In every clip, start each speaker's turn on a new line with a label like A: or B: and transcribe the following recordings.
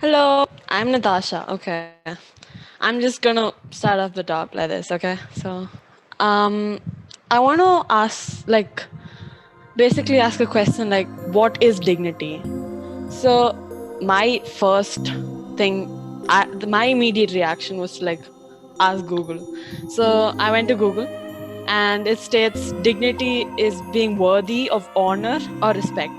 A: Hello, I'm Natasha. Okay. I'm just gonna start off the top like this, okay? Um, I want to basically ask a question like, what is dignity? So, my first thing, my immediate reaction was to ask Google. So, I went to Google and it states dignity is being worthy of honor or respect.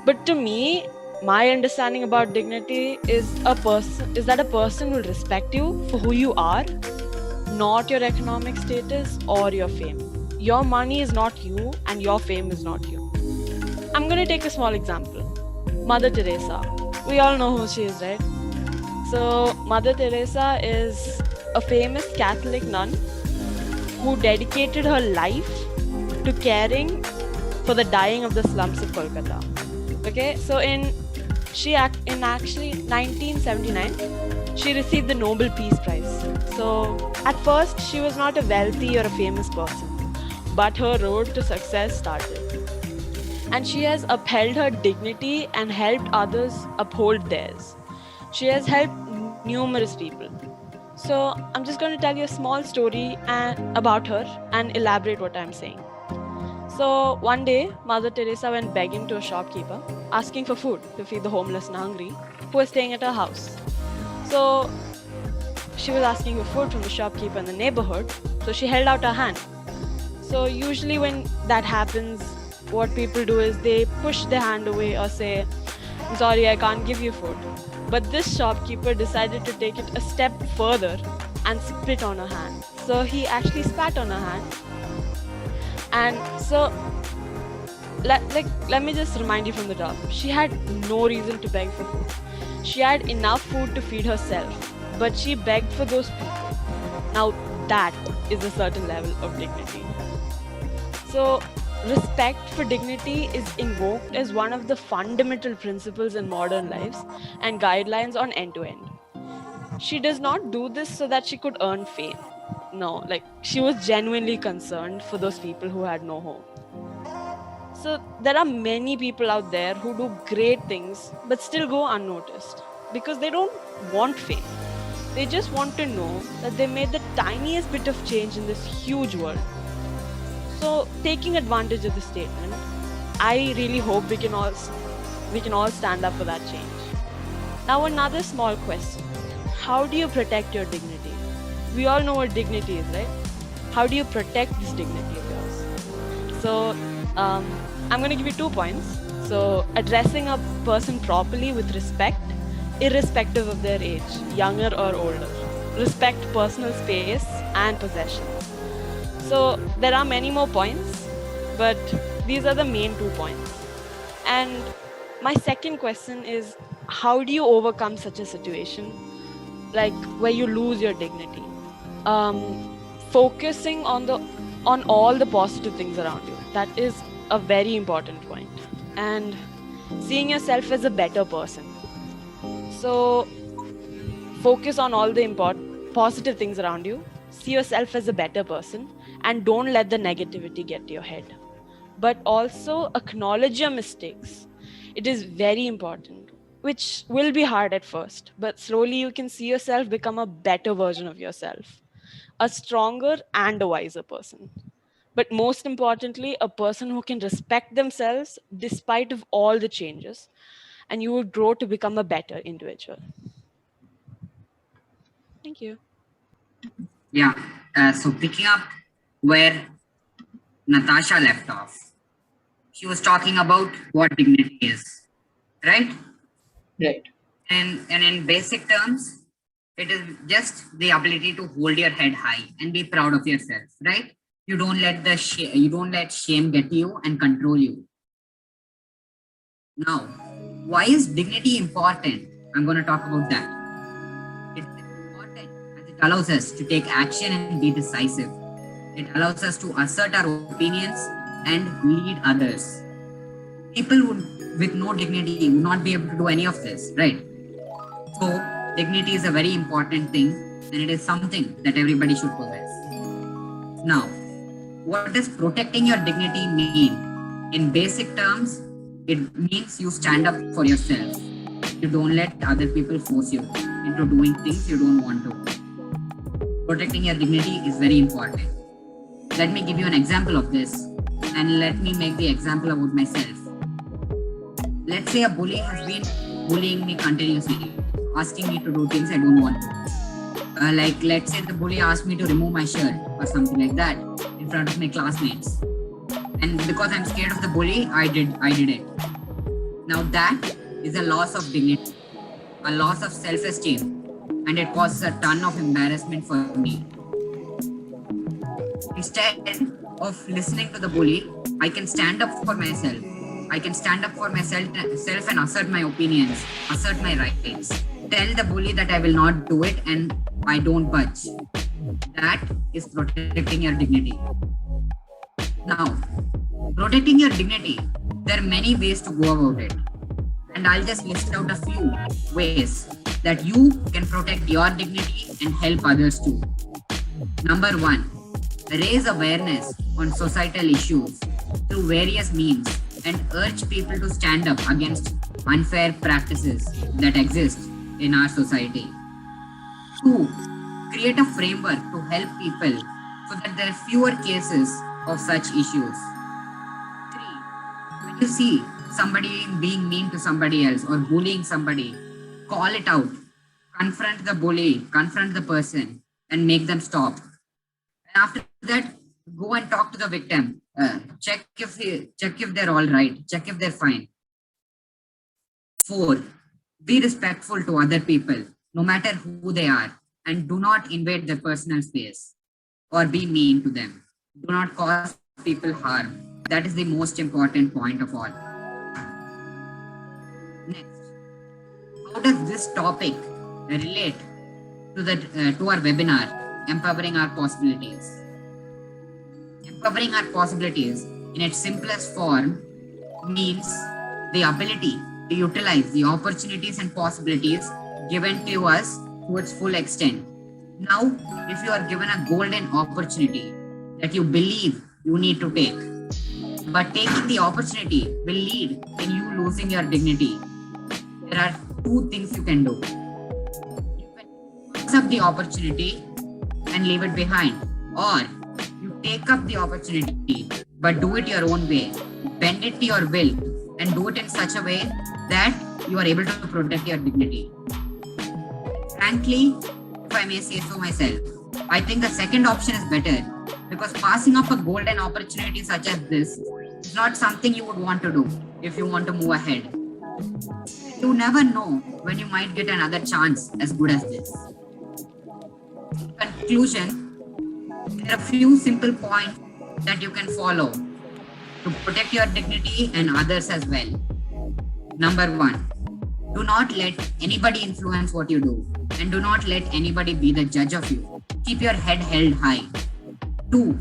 A: But to me, my understanding about dignity is that a person will respect you for who you are, not your economic status or your fame. Your money is not you and your fame is not you. I'm going to take a small example. Mother Teresa. We all know who she is, right? So, Mother Teresa is a famous Catholic nun who dedicated her life to caring for the dying of the slums of Kolkata. Okay, so in actually 1979, she received the Nobel Peace Prize. So at first, she was not a wealthy or a famous person, but her road to success started. And she has upheld her dignity and helped others uphold theirs. She has helped numerous people. So I'm just going to tell you a small story about her and elaborate what I'm saying. So one day, Mother Teresa went begging to a shopkeeper, asking for food to feed the homeless and hungry who were staying at her house. So she was asking for food from the shopkeeper in the neighborhood, so she held out her hand. So usually when that happens, what people do is they push their hand away or say, "I'm sorry, I can't give you food." But this shopkeeper decided to take it a step further and spit on her hand. So he actually spat on her hand. And so let me just remind you from the top. She had no reason to beg for food. She had enough food to feed herself, but she begged for those people. Now that is a certain level of dignity. So respect for dignity is invoked as one of the fundamental principles in modern lives and guidelines on end to end. She does not do this so that she could earn fame. No, she was genuinely concerned for those people who had no home. So there are many people out there who do great things but still go unnoticed because they don't want fame. They just want to know that they made the tiniest bit of change in this huge world. So taking advantage of the statement, I really hope we can all stand up for that change. Now another small question. How do you protect your dignity? We all know what dignity is, right? How do you protect this dignity of yours? So I'm going to give you 2 points. So addressing a person properly with respect, irrespective of their age, younger or older. Respect personal space and possessions. So there are many more points, but these are the main 2 points. And my second question is, how do you overcome such a situation, like where you lose your dignity? Focusing on all the positive things around you. That is a very important point. And seeing yourself as a better person. So focus on all the important positive things around you. See yourself as a better person and don't let the negativity get to your head. But also acknowledge your mistakes. It is very important, which will be hard at first, but slowly you can see yourself become a better version of yourself, a stronger and a wiser person. But most importantly, a person who can respect themselves despite of all the changes, and you will grow to become a better individual. Thank you.
B: Yeah. So picking up where Natasha left off, she was talking about what dignity is, right?
C: Right.
B: And in basic terms, it is just the ability to hold your head high and be proud of yourself, right? You don't let shame get you and control you. Now, why is dignity important? I'm going to talk about that. It's important as it allows us to take action and be decisive. It allows us to assert our opinions and lead others. People with no dignity would not be able to do any of this, right? So, dignity is a very important thing and it is something that everybody should possess. Now, what does protecting your dignity mean? In basic terms, it means you stand up for yourself. You don't let other people force you into doing things you don't want to. Protecting your dignity is very important. Let me give you an example of this, and let me make the example about myself. Let's say a bully has been bullying me continuously, asking me to do things I don't want to. Like, let's say the bully asked me to remove my shirt or something like that in front of my classmates. And because I'm scared of the bully, I did it. Now that is a loss of dignity, a loss of self-esteem, and it causes a ton of embarrassment for me. Instead of listening to the bully, I can stand up for myself. I can stand up for myself and assert my opinions, assert my rights. Tell the bully that I will not do it and I don't budge. That is protecting your dignity. Now, protecting your dignity, there are many ways to go about it. And I'll just list out a few ways that you can protect your dignity and help others too. Number one, raise awareness on societal issues through various means and urge people to stand up against unfair practices that exist in our society. 2. Create a framework to help people so that there are fewer cases of such issues. 3. When you see somebody being mean to somebody else or bullying somebody, call it out, confront the bully, confront the person, and make them stop. And after that, go and talk to the victim. Check if they're all right. Check if they're fine. 4. Be respectful to other people, no matter who they are, and do not invade their personal space or be mean to them. Do not cause people harm. That is the most important point of all. Next, how does this topic relate to our webinar, Empowering Our Possibilities? Empowering our possibilities in its simplest form means the ability to utilize the opportunities and possibilities given to us to its full extent. Now, if you are given a golden opportunity that you believe you need to take, but taking the opportunity will lead in you losing your dignity, there are two things you can do. You can pass up the opportunity and leave it behind, or you take up the opportunity but do it your own way, bend it to your will, and do it in such a way that you are able to protect your dignity. Frankly, if I may say so myself, I think the second option is better, because passing up a golden opportunity such as this is not something you would want to do if you want to move ahead. You never know when you might get another chance as good as this. In conclusion, there are a few simple points that you can follow to protect your dignity and others as well. Number 1, do not let anybody influence what you do, and do not let anybody be the judge of you. Keep your head held high. 2,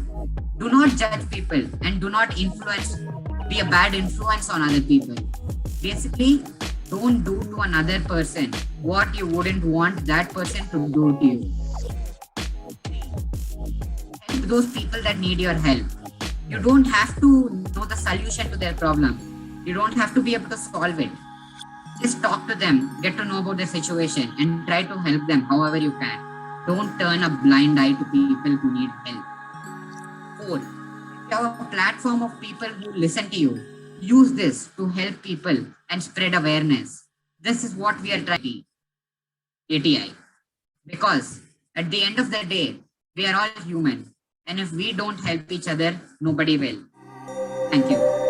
B: do not judge people and do not be a bad influence on other people. Basically, don't do to another person what you wouldn't want that person to do to you. Help those people that need your help. You don't have to know the solution to their problem. You don't have to be able to solve it. Just talk to them, get to know about their situation, and try to help them however you can. Don't turn a blind eye to people who need help. 4, if you have a platform of people who listen to you, use this to help people and spread awareness. This is what we are trying ATI. Because at the end of the day, we are all human. And if we don't help each other, nobody will. Thank you.